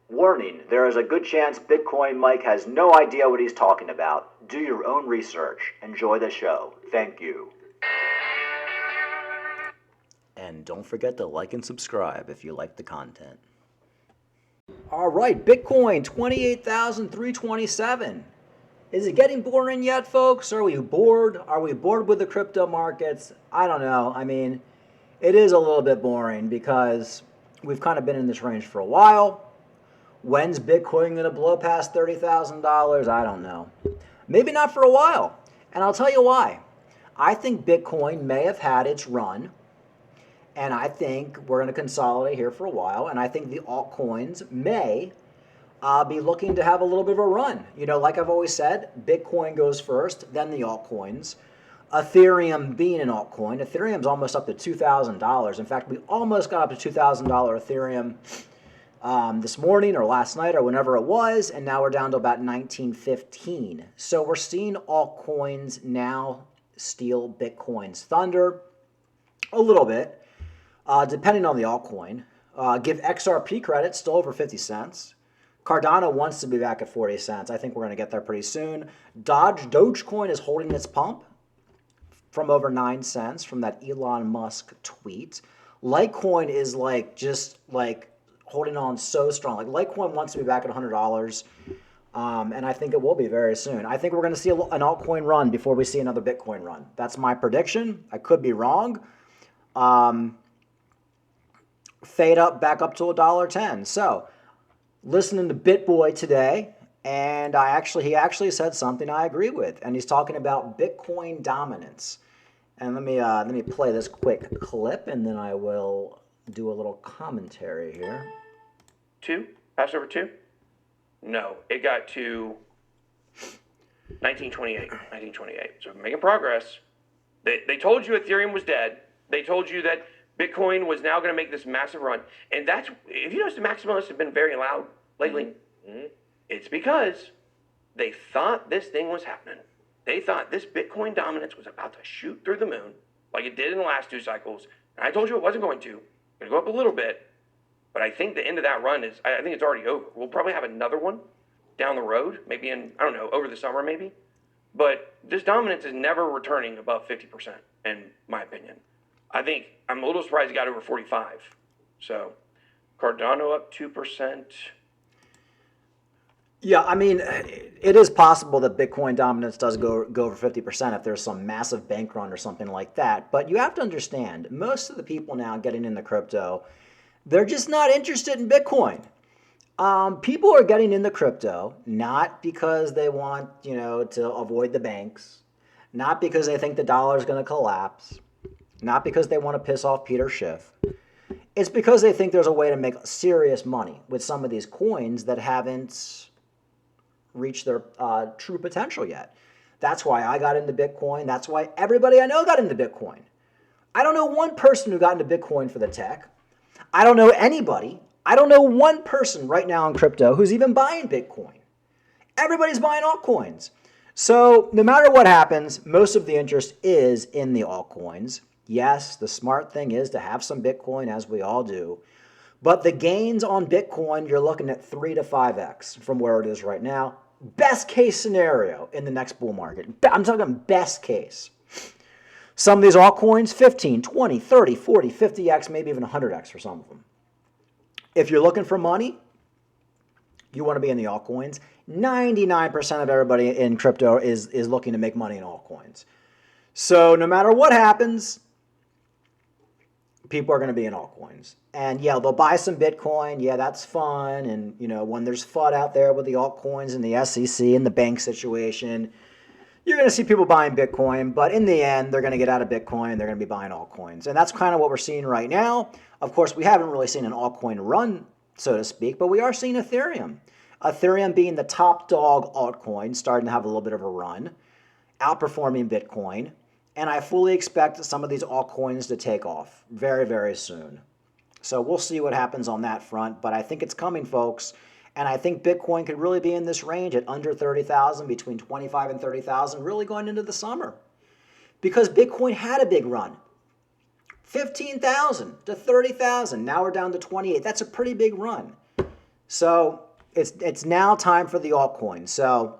Warning, there is a good chance Bitcoin Mike has no idea what he's talking about. Do your own research. Enjoy the show. Thank you. And don't forget to like and subscribe if you like the content. All right, Bitcoin 28,327. Is it getting boring yet, folks? Are we bored? Are we bored with the crypto markets? I don't know. I mean, it is a little bit boring because we've kind of been in this range for a while. When's Bitcoin going to blow past $30,000? I don't know. Maybe not for a while. And I'll tell you why. I think Bitcoin may have had its run. And I think we're going to consolidate here for a while. And I think the altcoins may be looking to have a little bit of a run. You know, like I've always said, Bitcoin goes first, then the altcoins. Ethereum being an altcoin. Ethereum's almost up to $2,000. In fact, we almost got up to $2,000 Ethereum this morning or last night or whenever it was, and now we're down to about 1915. So we're seeing altcoins now steal Bitcoin's thunder a little bit, depending on the altcoin. Give XRP credit, still over 50 cents. Cardano wants to be back at 40 cents. I think we're going to get there pretty soon. Dogecoin is holding its pump from over 9 cents from that Elon Musk tweet. Litecoin is just holding on so strong. Like Litecoin wants to be back at $100, and I think it will be very soon. I think we're going to see an altcoin run before we see another Bitcoin run. That's my prediction. I could be wrong. Fade up back up to $1.10. So, listening to BitBoy today, and he actually said something I agree with, and he's talking about Bitcoin dominance. And let me play this quick clip, and then I will do a little commentary here. Passover 2? No, it got to 1928. So we're making progress. They told you Ethereum was dead. They told you that Bitcoin was now going to make this massive run. And that's, if you notice, the maximalists have been very loud lately. Mm-hmm. It's because they thought this thing was happening. They thought this Bitcoin dominance was about to shoot through the moon like it did in the last 2 cycles. And I told you it wasn't going to. It's going to go up a little bit. But I think the end of that run I think it's already over. We'll probably have another one down the road, maybe over the summer maybe. But this dominance is never returning above 50%, in my opinion. I'm a little surprised it got over 45. So Cardano up 2%. Yeah, I mean, it is possible that Bitcoin dominance does go over 50% if there's some massive bank run or something like that. But you have to understand, most of the people now getting into crypto, they're just not interested in Bitcoin. People are getting into crypto not because they want, to avoid the banks, not because they think the dollar is going to collapse, not because they want to piss off Peter Schiff. It's because they think there's a way to make serious money with some of these coins that haven't reached their true potential yet. That's why I got into Bitcoin. That's why everybody I know got into Bitcoin. I don't know one person who got into Bitcoin for the tech. I don't know anybody. I don't know one person right now in crypto who's even buying Bitcoin. Everybody's buying altcoins. So no matter what happens, most of the interest is in the altcoins. Yes, the smart thing is to have some Bitcoin, as we all do. But the gains on Bitcoin, you're looking at 3 to 5x from where it is right now. Best case scenario in the next bull market. I'm talking best case. Some of these altcoins, 15, 20, 30, 40, 50x, maybe even 100x for some of them. If you're looking for money, you want to be in the altcoins. 99% of everybody in crypto is looking to make money in altcoins. So no matter what happens, people are going to be in altcoins. And yeah, they'll buy some Bitcoin. Yeah, that's fun. And, when there's FUD out there with the altcoins and the SEC and the bank situation, you're going to see people buying Bitcoin. But in the end, they're going to get out of Bitcoin. They're going to be buying altcoins. And that's kind of what we're seeing right now. Of course, we haven't really seen an altcoin run, so to speak, but we are seeing Ethereum. Ethereum being the top dog altcoin, starting to have a little bit of a run, outperforming Bitcoin. And I fully expect some of these altcoins to take off very, very soon. So we'll see what happens on that front. But I think it's coming, folks. And I think Bitcoin could really be in this range at under 30,000, between 25 and 30,000, really going into the summer. Because Bitcoin had a big run. 15,000 to 30,000. Now we're down to 28. That's a pretty big run. So it's now time for the altcoins. So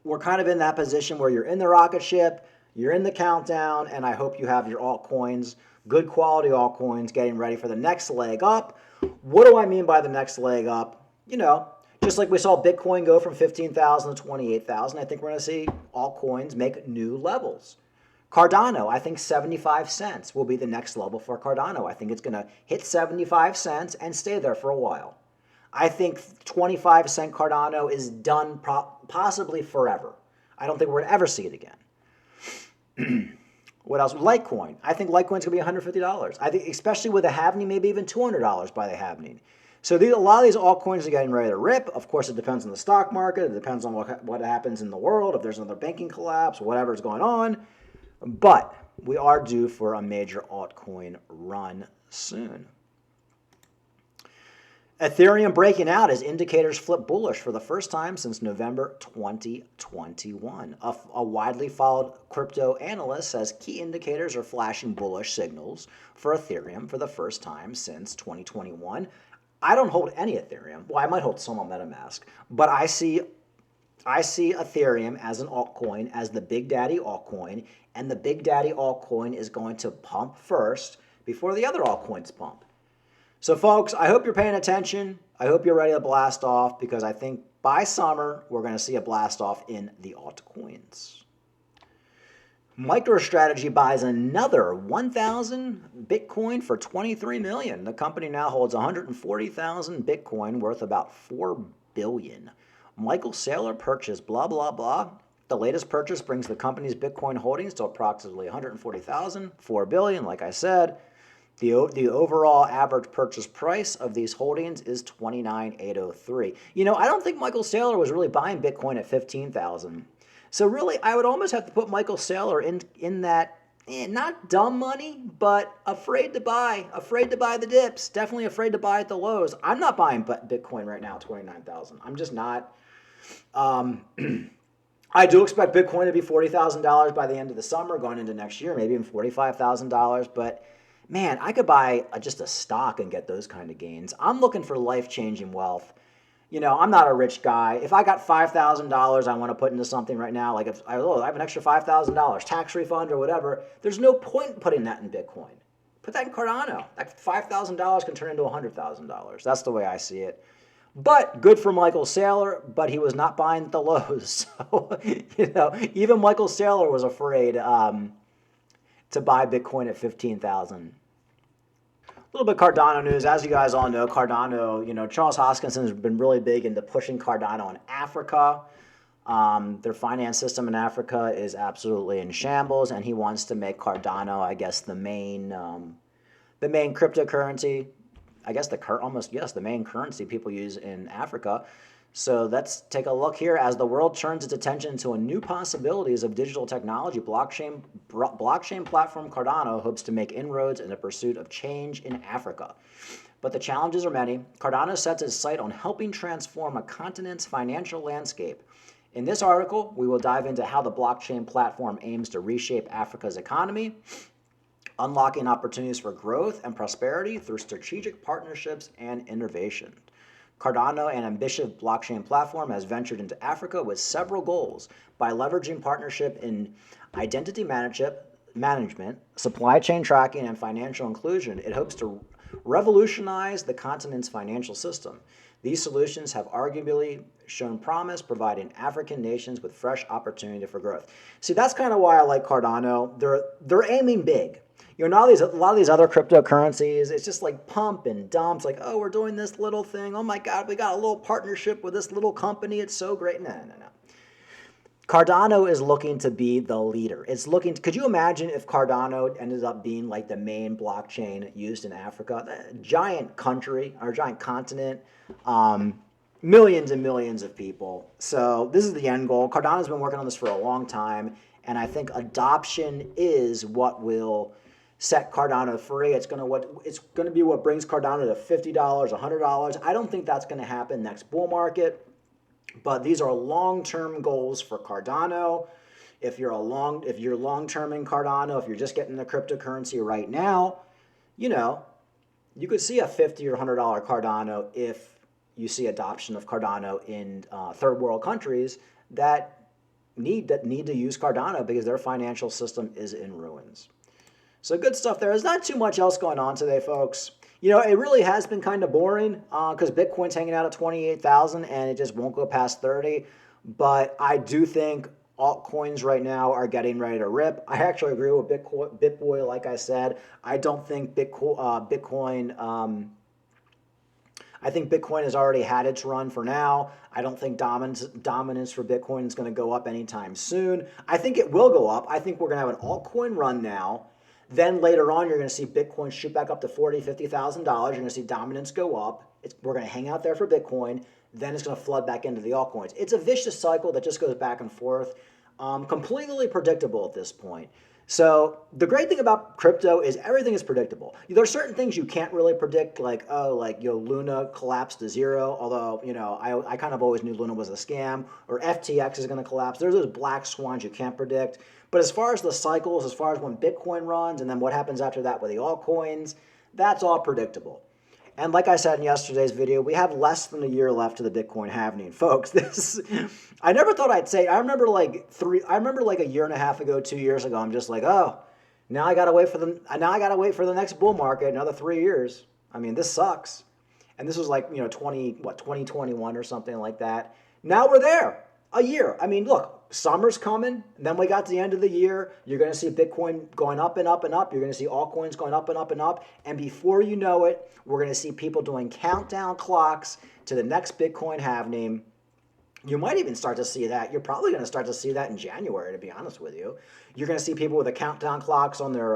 we're kind of in that position where you're in the rocket ship, you're in the countdown, and I hope you have your altcoins, good quality altcoins, getting ready for the next leg up. What do I mean by the next leg up? Just like we saw Bitcoin go from 15,000 to 28,000, I think we're going to see altcoins make new levels. Cardano, I think 75 cents will be the next level for Cardano. I think it's going to hit 75 cents and stay there for a while. I think 25-cent Cardano is done possibly forever. I don't think we're going to ever see it again. What else? Litecoin. I think Litecoin's going to be $150. I think, especially with a halvening, maybe even $200 by the halvening. So a lot of these altcoins are getting ready to rip. Of course, it depends on the stock market. It depends on what happens in the world, if there's another banking collapse, whatever's going on. But we are due for a major altcoin run soon. Ethereum breaking out as indicators flip bullish for the first time since November 2021. A widely followed crypto analyst says key indicators are flashing bullish signals for Ethereum for the first time since 2021. I don't hold any Ethereum. Well, I might hold some on MetaMask, but I see Ethereum as an altcoin, as the big daddy altcoin, and the big daddy altcoin is going to pump first before the other altcoins pump. So folks, I hope you're paying attention. I hope you're ready to blast off, because I think by summer, we're going to see a blast off in the altcoins. MicroStrategy buys another 1,000 Bitcoin for $23 million. The company now holds 140,000 Bitcoin worth about $4 billion. Michael Saylor purchased blah, blah, blah. The latest purchase brings the company's Bitcoin holdings to approximately 140,000, $4 billion, like I said. The overall average purchase price of these holdings is $29,803. I don't think Michael Saylor was really buying Bitcoin at 15,000. So really, I would almost have to put Michael Saylor in that, not dumb money, but afraid to buy the dips. Definitely afraid to buy at the lows. I'm not buying Bitcoin right now at 29,000. I'm just not. I do expect Bitcoin to be $40,000 by the end of the summer, going into next year, maybe even $45,000. But man, I could buy just a stock and get those kind of gains. I'm looking for life-changing wealth. I'm not a rich guy. If I got $5,000 I want to put into something right now, like if I have an extra $5,000, tax refund or whatever, there's no point in putting that in Bitcoin. Put that in Cardano. That $5,000 can turn into $100,000. That's the way I see it. But good for Michael Saylor, but he was not buying at the lows. So, even Michael Saylor was afraid to buy Bitcoin at 15,000. A little bit Cardano news. As you guys all know, Cardano, Charles Hoskinson has been really big into pushing Cardano in Africa. Their finance system in Africa is absolutely in shambles, and he wants to make Cardano, I guess, the main cryptocurrency. I guess the main currency people use in Africa. So let's take a look here. As the world turns its attention to new possibilities of digital technology, blockchain platform Cardano hopes to make inroads in the pursuit of change in Africa. But the challenges are many. Cardano sets its sight on helping transform a continent's financial landscape. In this article, we will dive into how the blockchain platform aims to reshape Africa's economy, unlocking opportunities for growth and prosperity through strategic partnerships and innovation. Cardano, an ambitious blockchain platform, has ventured into Africa with several goals. By leveraging partnership in identity management, supply chain tracking, and financial inclusion, it hopes to revolutionize the continent's financial system. These solutions have arguably shown promise, providing African nations with fresh opportunity for growth. See, that's kind of why I like Cardano. They're aiming big. A lot of these other cryptocurrencies, it's just like pump and dumps, like, oh, we're doing this little thing. Oh my God, we got a little partnership with this little company. It's so great. No. Cardano is looking to be the leader. Could you imagine if Cardano ended up being like the main blockchain used in Africa? A giant country or giant continent, millions and millions of people. So this is the end goal. Cardano's been working on this for a long time, and I think adoption is what will set Cardano free. It's going to be what brings Cardano to $50, $100. I don't think that's going to happen next bull market, but these are long-term goals for Cardano. If you're long-term in Cardano, if you're just getting the cryptocurrency right now, you could see a $50 or $100 Cardano if you see adoption of Cardano in third world countries that need to use Cardano because their financial system is in ruins. So good stuff there. There's not too much else going on today, folks. You know, it really has been kind of boring because Bitcoin's hanging out at 28,000 and it just won't go past 30. But I do think altcoins right now are getting ready to rip. I actually agree with BitBoy. Like I said, I don't think Bitcoin. I think Bitcoin has already had its run for now. I don't think dominance for Bitcoin is going to go up anytime soon. I think it will go up. I think we're going to have an altcoin run now. Then later on, you're going to see Bitcoin shoot back up to $40,000, $50,000. You're going to see dominance go up. We're going to hang out there for Bitcoin. Then it's going to flood back into the altcoins. It's a vicious cycle that just goes back and forth. Completely predictable at this point. So the great thing about crypto is everything is predictable. There are certain things you can't really predict, like Luna collapsed to zero. Although I kind of always knew Luna was a scam, or FTX is going to collapse. There's those black swans you can't predict. But as far as the cycles, as far as when Bitcoin runs, and then what happens after that with the altcoins, that's all predictable. And like I said in yesterday's video, we have less than a year left to the Bitcoin halving, folks. I never thought I'd say. I remember like a year and a half ago, 2 years ago. I'm just like, oh, now I gotta wait for the next bull market, another 3 years. I mean, this sucks. And this was like 2021 or something like that. Now we're there, a year. I mean, look. Summer's coming, and then we got to the end of the year. You're going to see Bitcoin going up and up and up. You're going to see altcoins going up and up and up. And before you know it, we're going to see people doing countdown clocks to the next Bitcoin halving. You might even start to see that. You're probably going to start to see that in January, to be honest with you. You're going to see people with the countdown clocks on their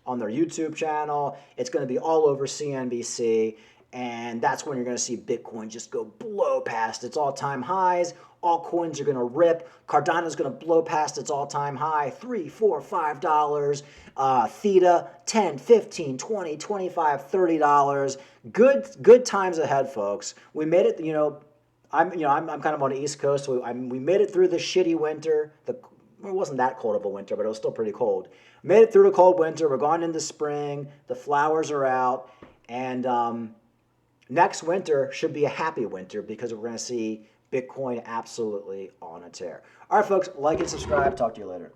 YouTube channel. It's going to be all over CNBC. And that's when you're going to see Bitcoin just go blow past its all-time highs. Altcoins are going to rip. Cardano's going to blow past its all-time high, $3, $4, $5. Theta, $10, $15, $20, $25, $30. Good times ahead, folks. We made it. I'm kind of on the East Coast, so we made it through the shitty winter. It wasn't that cold of a winter, but it was still pretty cold. Made it through the cold winter. We're going into spring. The flowers are out, and next winter should be a happy winter because we're going to see Bitcoin absolutely on a tear. All right, folks, like and subscribe. Talk to you later.